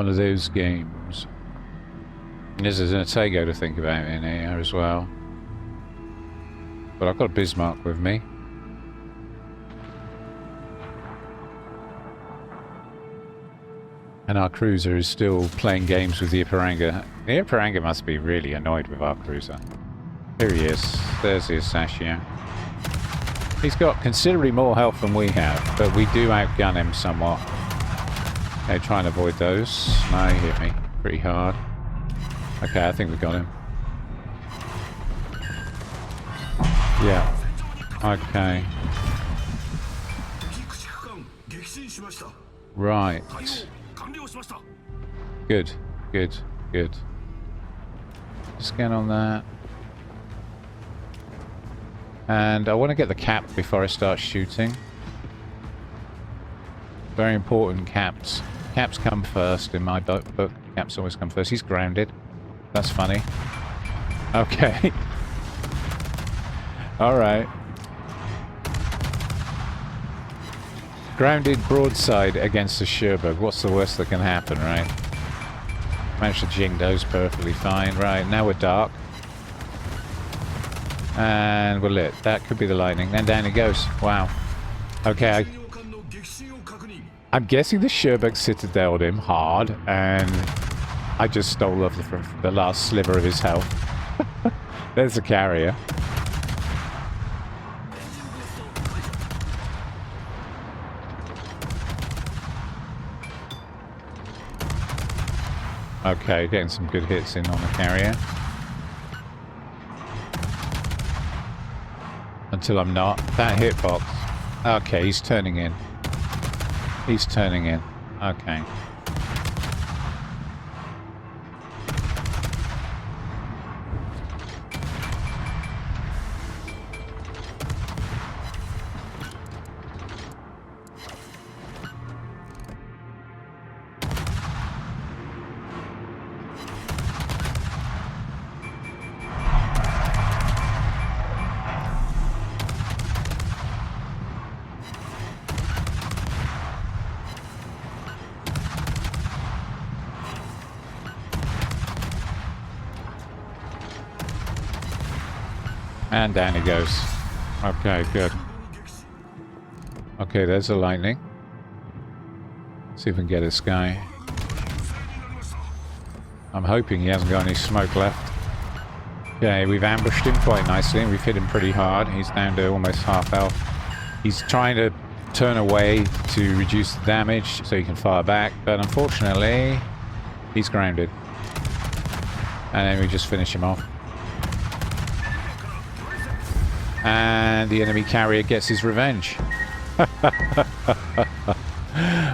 One of those games. And there's an Otago to think about in here as well. But I've got a Bismarck with me. And our cruiser is still playing games with the Ipiranga. The Ipiranga must be really annoyed with our cruiser. Here he is. There's the Asashio. He's got considerably more health than we have, but we do outgun him somewhat. Okay, try and avoid those. No, he hit me pretty hard. Okay, I think we got him. Yeah. Okay. Right. Good, good, good. Scan on that. And I want to get the cap before I start shooting. Very important, caps. Caps come first in my book. Caps always come first. He's grounded. That's funny. Okay. Alright. Grounded broadside against a Sherberg. What's the worst that can happen, right? Managed to jing those perfectly fine. Right, now we're dark. And we're lit. That could be the lightning. Then down it goes. Wow. Okay. I'm guessing the Sherberg citadeled him hard, and I just stole off the last sliver of his health. There's the carrier. Okay, getting some good hits in on the carrier. Until I'm not. That hitbox. Okay, he's turning in. He's turning in. Okay. And down he goes. Okay, good. Okay, there's the lightning. See if we can get this guy. I'm hoping he hasn't got any smoke left. Okay, we've ambushed him quite nicely. We've hit him pretty hard. He's down to almost half health. He's trying to turn away to reduce the damage so he can fire back, but unfortunately, he's grounded. And then we just finish him off. And the enemy carrier gets his revenge.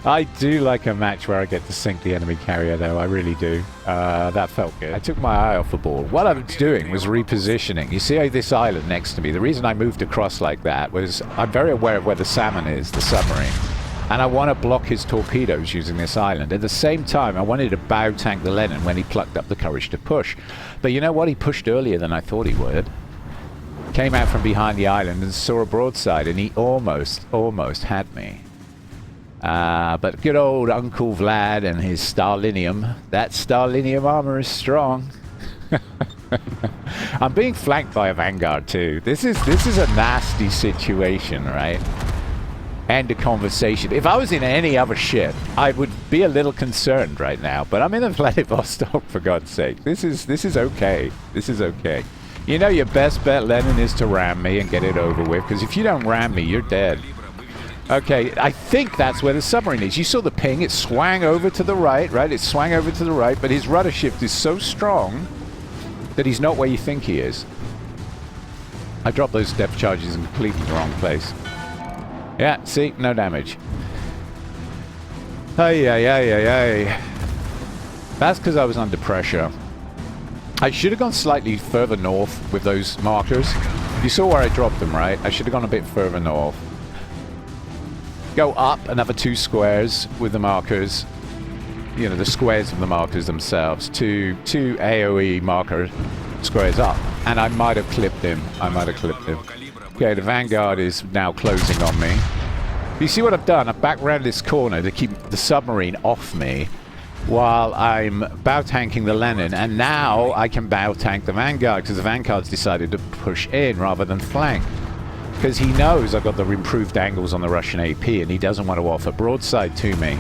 I do like a match where I get to sink the enemy carrier, though. I really do. That felt good. I took my eye off the ball. What I was doing was repositioning. You see this island next to me? The reason I moved across like that was I'm very aware of where the salmon is, the submarine. And I want to block his torpedoes using this island. At the same time, I wanted to bow tank the Lenin when he plucked up the courage to push. But you know what? He pushed earlier than I thought he would. Came out from behind the island and saw a broadside, and he almost had me. But good old Uncle Vlad and his Starlinium. That Starlinium armor is strong. I'm being flanked by a Vanguard too. This is a nasty situation, right? End of conversation. If I was in any other ship, I would be a little concerned right now. But I'm in a Vladivostok, for God's sake. This is okay. This is okay. You know your best bet, Lenin, is to ram me and get it over with, because if you don't ram me, you're dead. Okay, I think that's where the submarine is. You saw the ping, it swang over to the right, right? It swang over to the right, but his rudder shift is so strong that he's not where you think he is. I dropped those depth charges in completely the wrong place. Yeah, see? No damage. Ay, ay, ay, ay, ay. That's because I was under pressure. I should have gone slightly further north with those markers. You saw where I dropped them, right? I should have gone a bit further north. Go up another 2 squares with the markers. You know, the squares of the markers themselves. Two AoE marker squares up. And I might have clipped him. Okay, the Vanguard is now closing on me. You see what I've done? I've backed around this corner to keep the submarine off me. while I'm bow tanking the Lenin, and now I can bow tank the Vanguard because the Vanguard's decided to push in rather than flank. Because he knows I've got the improved angles on the Russian AP, and he doesn't want to offer broadside to me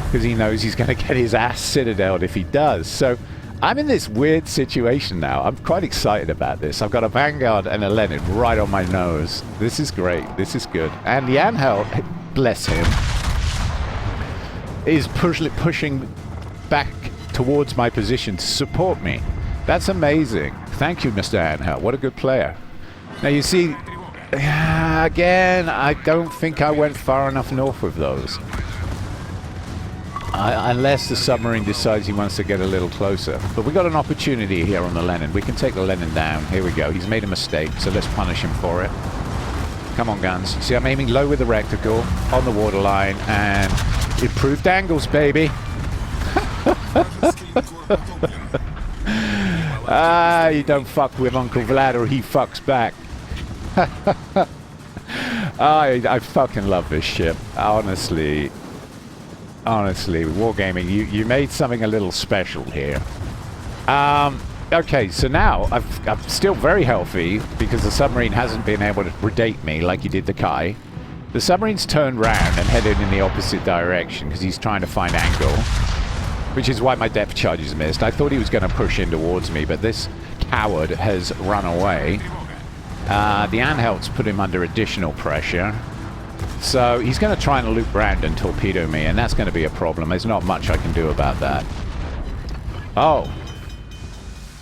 because he knows he's going to get his ass citadeled if he does. So I'm in this weird situation now. I'm quite excited about this. I've got a Vanguard and a Lenin right on my nose. This is great. This is good. And the Angel, bless him, is pushing back towards my position to support me. That's amazing. Thank you, Mr. Angel. What a good player. Now you see, again, I don't think I went far enough north with those. Unless the submarine decides he wants to get a little closer. But we got an opportunity here on the Lenin. We can take the Lenin down. Here we go. He's made a mistake, so let's punish him for it. Come on, guns. See, I'm aiming low with the reticle on the waterline, and improved angles, baby. You don't fuck with Uncle Vlad or he fucks back. I fucking love this ship. Honestly, Wargaming, you made something a little special here. Okay, so now I'm still very healthy because the submarine hasn't been able to predate me like he did the Kai. The submarine's turned round and headed in the opposite direction because he's trying to find angle, which is why my depth charges missed. I thought he was going to push in towards me, but this coward has run away. The Anhelt's put him under additional pressure. So he's going to try and loop round and torpedo me, and that's going to be a problem. There's not much I can do about that. Oh,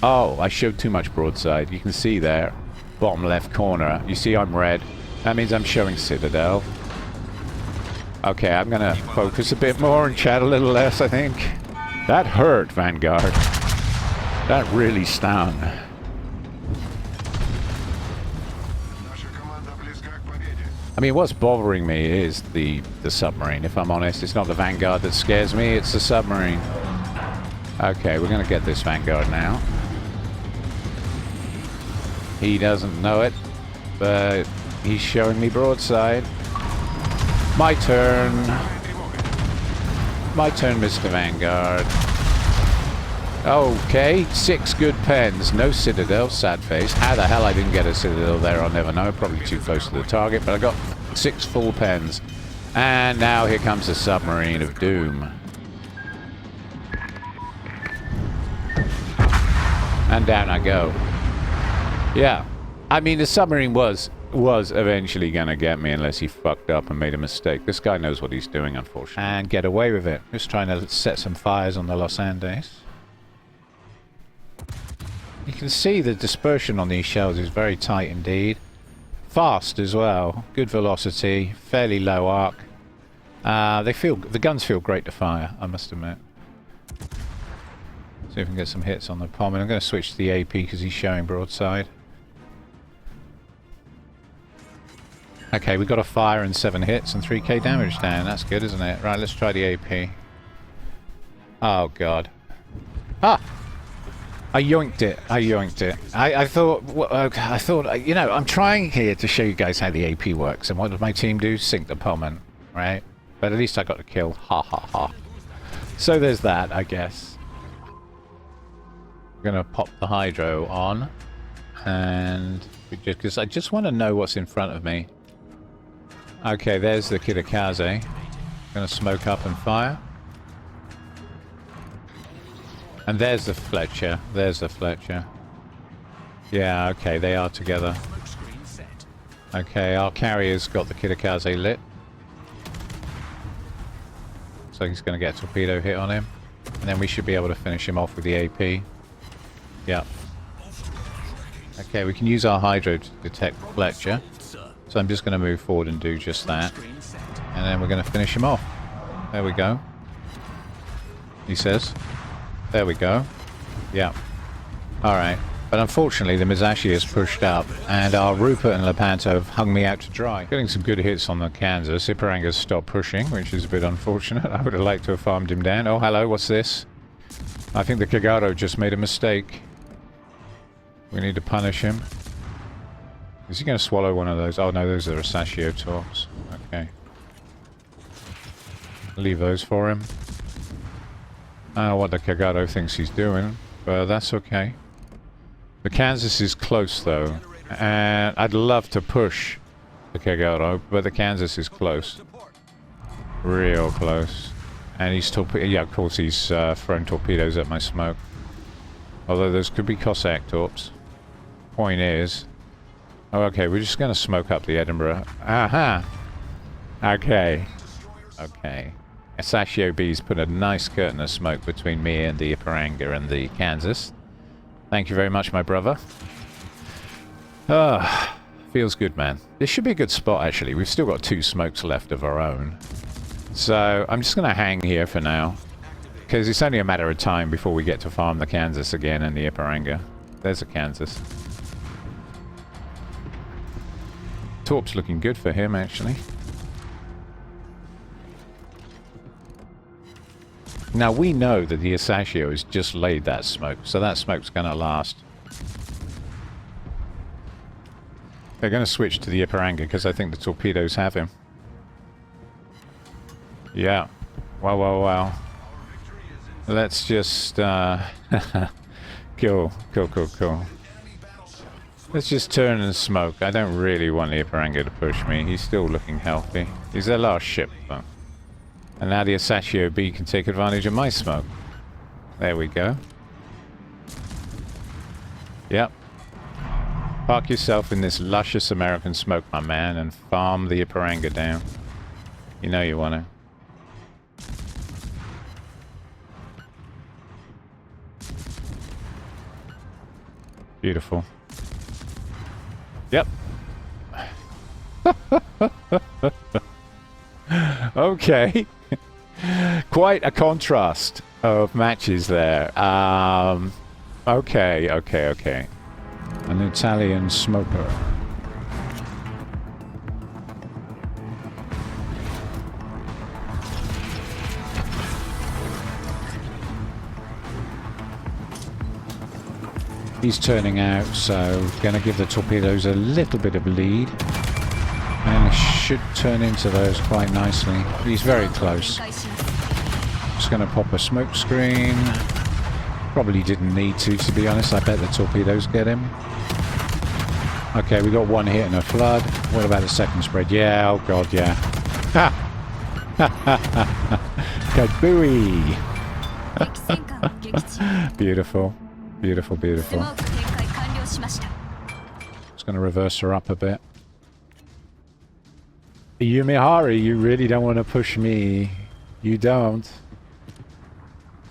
I showed too much broadside. You can see there, bottom left corner. You see I'm red. That means I'm showing Citadel. Okay, I'm going to focus a bit more and chat a little less, I think. That hurt, Vanguard. That really stung. I mean, what's bothering me is the submarine, if I'm honest. It's not the Vanguard that scares me, it's the submarine. Okay, we're going to get this Vanguard now. He doesn't know it, but he's showing me broadside. My turn. My turn, Mr. Vanguard. Okay, 6 good pens. No Citadel, sad face. How the hell I didn't get a Citadel there, I'll never know. Probably too close to the target, but I got 6 full pens. And now here comes the submarine of doom. And down I go. Yeah, I mean, the submarine was eventually gonna get me unless he fucked up and made a mistake. This guy knows what he's doing, unfortunately. And get away with it. Just trying to set some fires on the Los Andes. You can see the dispersion on these shells is very tight indeed. Fast as well. Good velocity. Fairly low arc. The guns feel great to fire, I must admit. See if we can get some hits on the pomp. I'm going to switch to the AP because he's showing broadside. Okay, we got a fire and 7 hits and 3k damage down. That's good, isn't it? Right, let's try the AP. Oh god. Ah! I yoinked it. I thought, you know, I'm trying here to show you guys how the AP works. And what did my team do? Sink the Pullman, right? But at least I got the kill. Ha ha ha. So there's that, I guess. We're going to pop the hydro on. And because I just want to know what's in front of me. Okay, there's the Kitakaze. Going to smoke up and fire. And there's the Fletcher. Yeah, okay, they are together. Okay, our carrier's got the Kitakaze lit. So he's going to get a torpedo hit on him. And then we should be able to finish him off with the AP. Yep. Okay, we can use our hydro to detect Fletcher. So I'm just going to move forward and do just that. And then we're going to finish him off. There we go. He says. There we go. Yeah. Alright. But unfortunately the Mizashi has pushed up and our Rupert and Lepanto have hung me out to dry. Getting some good hits on the Kansas. Iparanga's stopped pushing, which is a bit unfortunate. I would have liked to have farmed him down. Oh, hello, what's this? I think the Kagado just made a mistake. We need to punish him. Is he going to swallow one of those? Oh no, those are Asashio torps. Okay. Leave those for him. I don't know what the Kagado thinks he's doing, but that's okay. The Kansas is close though, and I'd love to push the Kagado, but the Kansas is close. Real close. And he's yeah, of course he's throwing torpedoes at my smoke. Although those could be Cossack torps. Point is... Oh, okay, we're just going to smoke up the Edinburgh. Aha! Okay. Okay. Asashio B's put a nice curtain of smoke between me and the Iparanga and the Kansas. Thank you very much, my brother. Ah, feels good, man. This should be a good spot, actually. We've still got 2 smokes left of our own. So, I'm just going to hang here for now. Because it's only a matter of time before we get to farm the Kansas again and the Iparanga. There's a Kansas. Torp's looking good for him, actually. Now, we know that the Asashio has just laid that smoke, so that smoke's going to last. They're going to switch to the Iparanga because I think the torpedoes have him. Yeah. Wow, wow, wow. Let's just... Cool. Let's just turn and smoke. I don't really want the Iparanga to push me. He's still looking healthy. He's their last ship, though. And now the Asashio B can take advantage of my smoke. There we go. Yep. Park yourself in this luscious American smoke, my man, and farm the Iparanga down. You know you want to. Beautiful. Yep. Okay. Quite a contrast of matches there. Okay. An Italian smoker. He's turning out, so gonna give the torpedoes a little bit of lead. And should turn into those quite nicely. He's very close. Just gonna pop a smoke screen. Probably didn't need to be honest. I bet the torpedoes get him. Okay, we got 1 hit and a flood. What about the second spread? Yeah, oh god, yeah. Kabooey! Beautiful. Beautiful. Just going to reverse her up a bit. Yumihari, you really don't want to push me. You don't.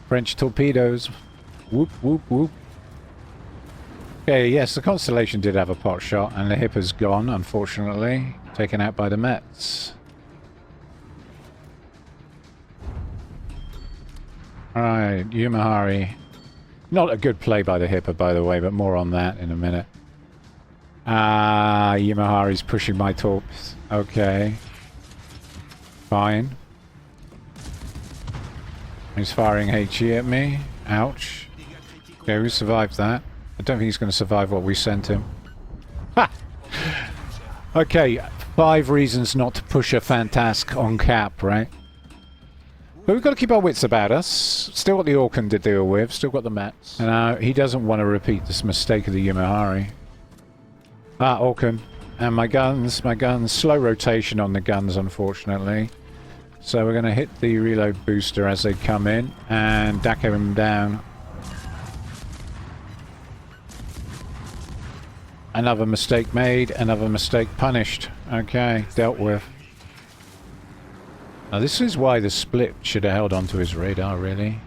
French torpedoes. Whoop. Okay, yes, the Constellation did have a pot shot, and the Hipper's gone, unfortunately. Taken out by the Mets. Alright, Yumihari. Not a good play by the Hipper, by the way, but more on that in a minute. Yumihari's pushing my torps. Okay. Fine. He's firing HE at me. Ouch. Okay, we survived that. I don't think he's going to survive what we sent him. Ha! Okay, 5 reasons not to push a Fantask on cap, right? But we've got to keep our wits about us. Still got the Orkan to deal with. Still got the Mets. And he doesn't want to repeat this mistake of the Yumihari. Orkan. And my guns. Slow rotation on the guns, unfortunately. So we're going to hit the reload booster as they come in. And Dako them down. Another mistake made. Another mistake punished. Okay, dealt with. Now this is why the split should have held onto his radar, really.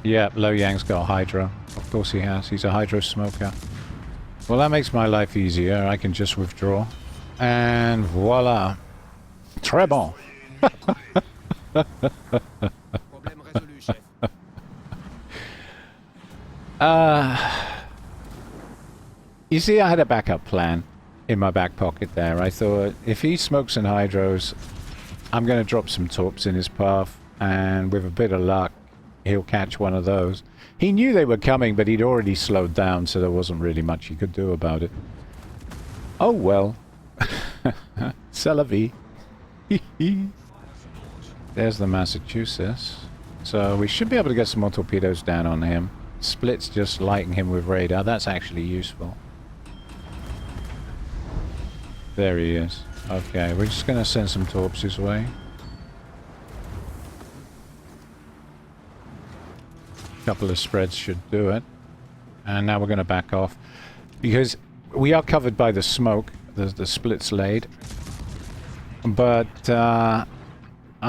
Yeah, Lo Yang's got a Hydro. Of course he has. He's a Hydro smoker. Well, that makes my life easier. I can just withdraw. And voila. Très bon. You see, I had a backup plan in my back pocket there. I thought, if he smokes and hydros, I'm going to drop some torps in his path, and with a bit of luck, he'll catch one of those. He knew they were coming, but he'd already slowed down, so there wasn't really much he could do about it. Oh well. C'est la vie. There's the Massachusetts. So we should be able to get some more torpedoes down on him. Split's just lighting him with radar. That's actually useful. There he is. Okay, we're just going to send some torps his way. A couple of spreads should do it. And now we're going to back off. Because we are covered by the smoke. The Split's laid. But I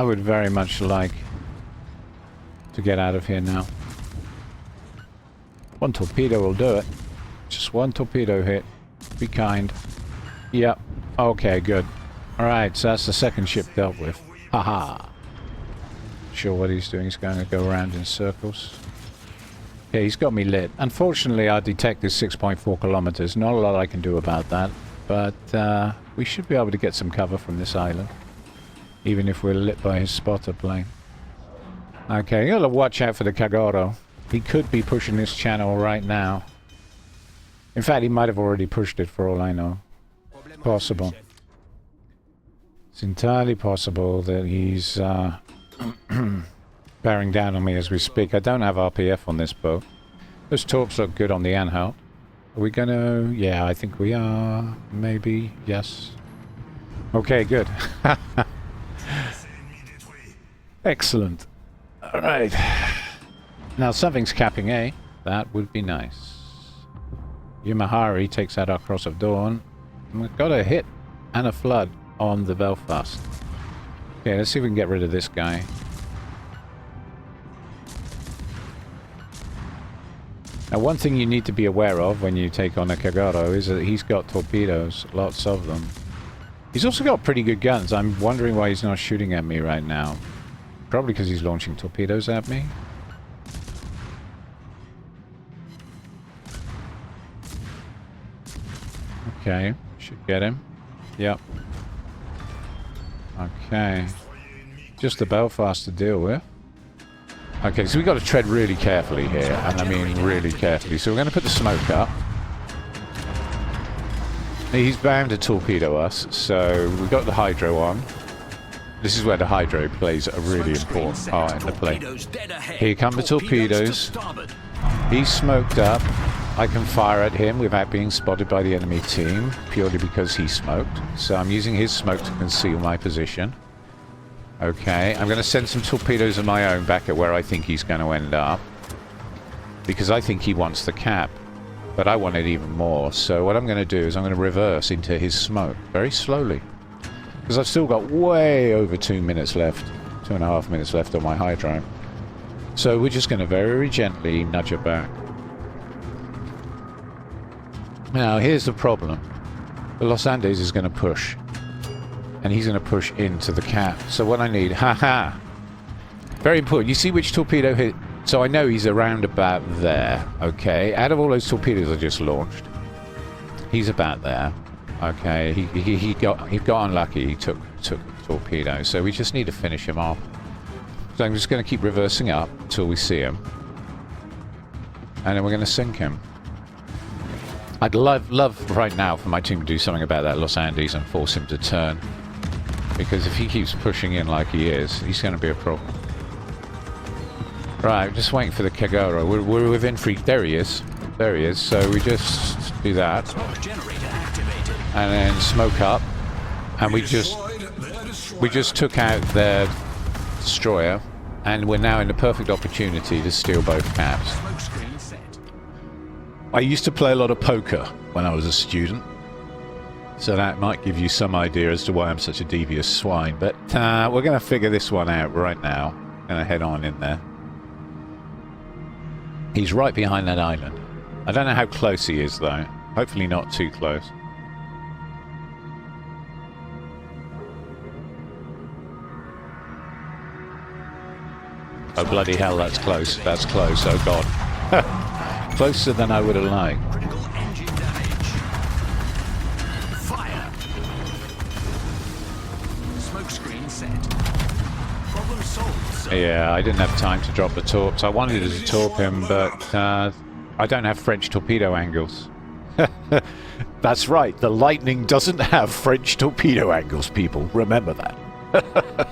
would very much like to get out of here now. One torpedo will do it. Just one torpedo hit. Be kind. Yep. Okay, good. Alright, so that's the second ship dealt with. Haha. Sure what he's doing. He's going to go around in circles. Okay, he's got me lit. Unfortunately, our detect is 6.4 kilometers. Not a lot I can do about that. But we should be able to get some cover from this island. Even if we're lit by his spotter plane. Okay, you gotta watch out for the Kagoro. He could be pushing this channel right now. In fact, he might have already pushed it for all I know. Possible. It's entirely possible that he's bearing down on me as we speak. I don't have RPF on this boat. Those torps look good on the Anhalt. Are we gonna... Yeah, I think we are. Maybe. Yes. Okay, good. Excellent. Alright. Now something's capping A. That would be nice. Yumahari takes out our Cross of Dawn. And we've got a hit and a flood on the Belfast. Okay, let's see if we can get rid of this guy. Now one thing you need to be aware of when you take on a Kagoro is that he's got torpedoes. Lots of them. He's also got pretty good guns. I'm wondering why he's not shooting at me right now. Probably because he's launching torpedoes at me. Okay, should get him. Yep. Okay. Just the Belfast to deal with. Okay, so we've got to tread really carefully here. And I mean really carefully. So we're going to put the smoke up. He's bound to torpedo us. So we've got the hydro on. This is where the hydro plays a really important part in the play. Here come the torpedoes. He's smoked up. I can fire at him without being spotted by the enemy team, purely because he smoked. So I'm using his smoke to conceal my position. Okay, I'm going to send some torpedoes of my own back at where I think he's going to end up. Because I think he wants the cap. But I want it even more. So what I'm going to do is I'm going to reverse into his smoke, very slowly. Because I've still got way over 2 minutes left. 2.5 minutes left on my hydro. So we're just going to very gently nudge it back. Now, here's the problem. The Los Andes is going to push. And he's going to push into the cap. So what I need... Haha! Very important. You see which torpedo hit... So I know he's around about there. Okay. Out of all those torpedoes I just launched, he's about there. Okay. He got unlucky. He took a torpedo. So we just need to finish him off. So I'm just going to keep reversing up until we see him. And then we're going to sink him. I'd love right now for my team to do something about that Los Andes and force him to turn. Because if he keeps pushing in like he is, he's going to be a problem. Right, just waiting for the Kagoro. We're within free... There he is. There he is. So we just do that. And then smoke up. And we just took out their destroyer. And we're now in the perfect opportunity to steal both caps. I used to play a lot of poker when I was a student. So that might give you some idea as to why I'm such a devious swine. But we're going to figure this one out right now. Going to head on in there. He's right behind that island. I don't know how close he is, though. Hopefully not too close. Oh, bloody hell, that's close. That's close. Oh, God. Closer than I would have liked. Critical engine damage. Fire. Smoke screen set. Problem solved, sir. Yeah, I didn't have time to drop the torps. I wanted to torp him, but I don't have French torpedo angles. That's right, the Lightning doesn't have French torpedo angles, people. Remember that.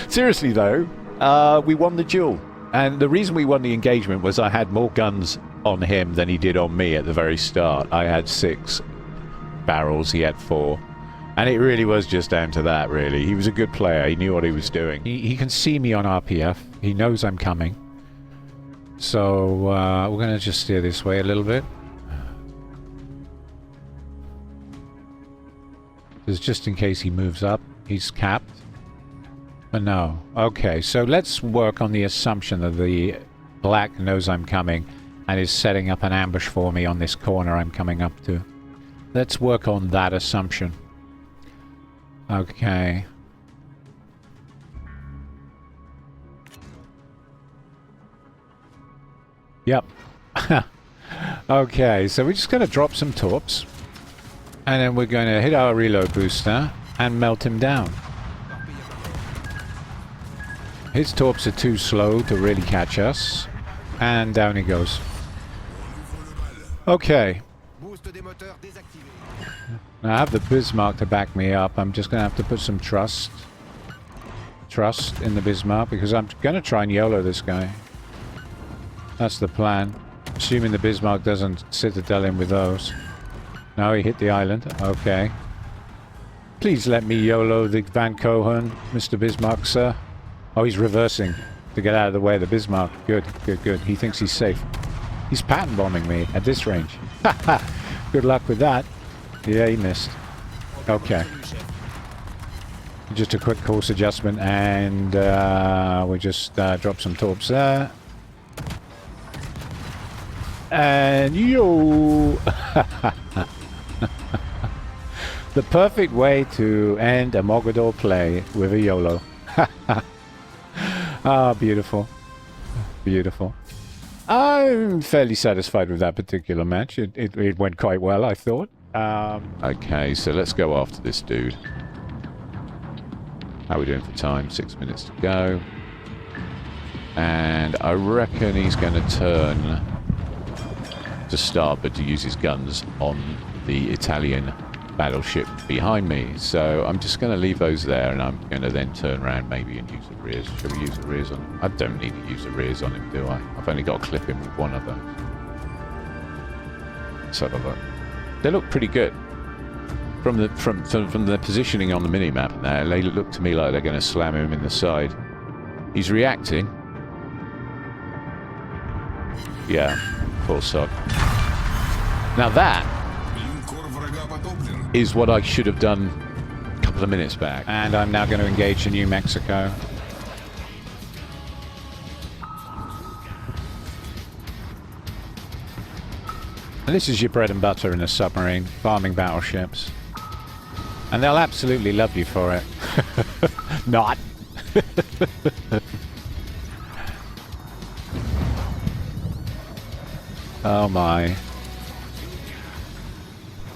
Seriously though, we won the duel. And the reason we won the engagement was I had more guns on him than he did on me at the very start. I had 6 barrels, he had 4. And it really was just down to that, really. He was a good player. He knew what he was doing. He can see me on RPF. He knows I'm coming. So we're going to just steer this way a little bit. Just in case he moves up. He's capped. But no. Okay, so let's work on the assumption that the black knows I'm coming and is setting up an ambush for me on this corner I'm coming up to. Let's work on that assumption. Okay. Yep. Okay, so we're just going to drop some torps. And then we're going to hit our reload booster and melt him down. His torps are too slow to really catch us. And down he goes. Okay. Now I have the Bismarck to back me up. I'm just going to have to put some trust in the Bismarck because I'm going to try and YOLO this guy. That's the plan. Assuming the Bismarck doesn't citadel him with those. No, he hit the island. Okay. Please let me YOLO the Van Cohen, Mr. Bismarck, sir. Oh, he's reversing to get out of the way of the Bismarck. Good, good, good. He thinks he's safe. He's pattern bombing me at this range. Good luck with that. Yeah, he missed. Okay. Just a quick course adjustment and we just drop some torps there. And yo! The perfect way to end a Mogador play with a YOLO. Ah, beautiful. Beautiful. I'm fairly satisfied with that particular match. It went quite well, I thought. Okay, so let's go after this dude. How are we doing for time? 6 minutes to go. And I reckon he's going to turn to starboard to use his guns on the Italian battleship behind me. So I'm just going to leave those there and I'm going to then turn around maybe and use the rears. Shall we use the rears on him? I don't need to use the rears on him, do I? I've only got to clip him with one of them. Let's have a look. They look pretty good. From the positioning on the minimap now, they look to me like they're going to slam him in the side. He's reacting. Yeah, poor sod. Now that is what I should have done a couple of minutes back. And I'm now going to engage in New Mexico. And this is your bread and butter in a submarine, farming battleships. And they'll absolutely love you for it. Not. Oh my.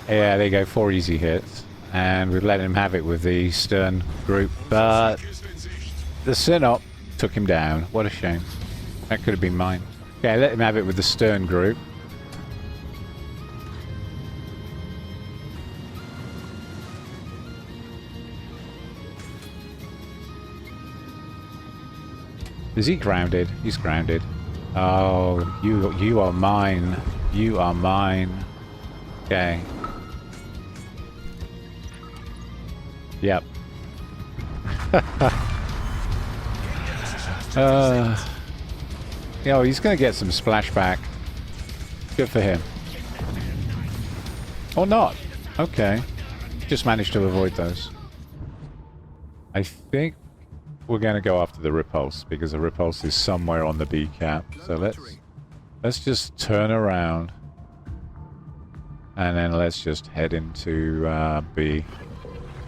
Yeah, there you go, 4 easy hits. And we've let him have it with the stern group. But the Synop took him down. What a shame. That could have been mine. Okay, let him have it with the stern group. Is he grounded? He's grounded. Oh, you are mine. You are mine. Okay. Yep. You know, he's gonna get some splashback. Good for him. Or not. Okay. Just managed to avoid those. I think we're going to go after the repulse because the repulse is somewhere on the B cap. So let's just turn around and then let's just head into B.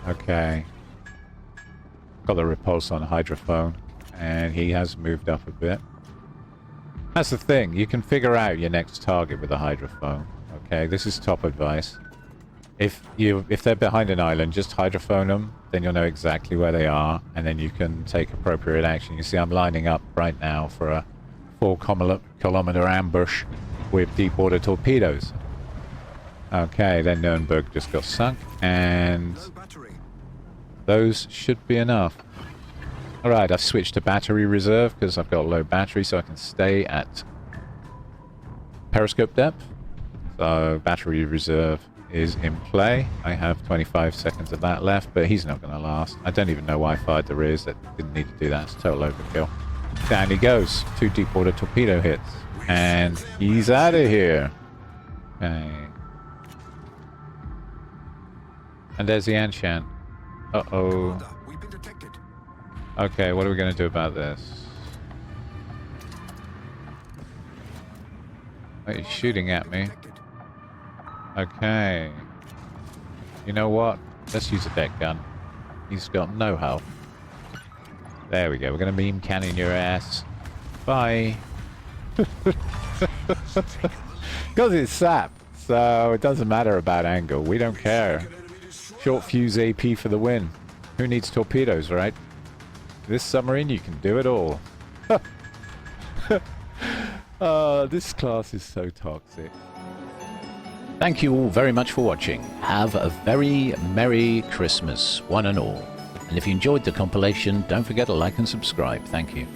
Okay. Got the repulse on hydrophone and he has moved up a bit. That's the thing. You can figure out your next target with a hydrophone. Okay, this is top advice. If they're behind an island, just hydrophone them, then you'll know exactly where they are, and then you can take appropriate action. You see, I'm lining up right now for a 4-kilometer ambush with deep water torpedoes. Okay, then Nuremberg just got sunk, and those should be enough. Alright, I've switched to battery reserve because I've got low battery, so I can stay at periscope depth. So battery reserve is in play. I have 25 seconds of that left, but he's not going to last. I don't even know why I fired the rears. That didn't need to do that. It's total overkill. Down he goes. 2 deep water torpedo hits. And he's out of here. Okay. And there's the Anshan. Uh-oh. We've been detected. Okay, what are we going to do about this? Oh, he's shooting at me. Okay. You know what? Let's use a deck gun. He's got no health. There we go. We're going to beam cannon your ass. Bye. Because it's sap, so it doesn't matter about angle. We don't care. Short fuse AP for the win. Who needs torpedoes, right? This submarine, you can do it all. This class is so toxic. Thank you all very much for watching. Have a very Merry Christmas, one and all. And if you enjoyed the compilation, don't forget to like and subscribe. Thank you.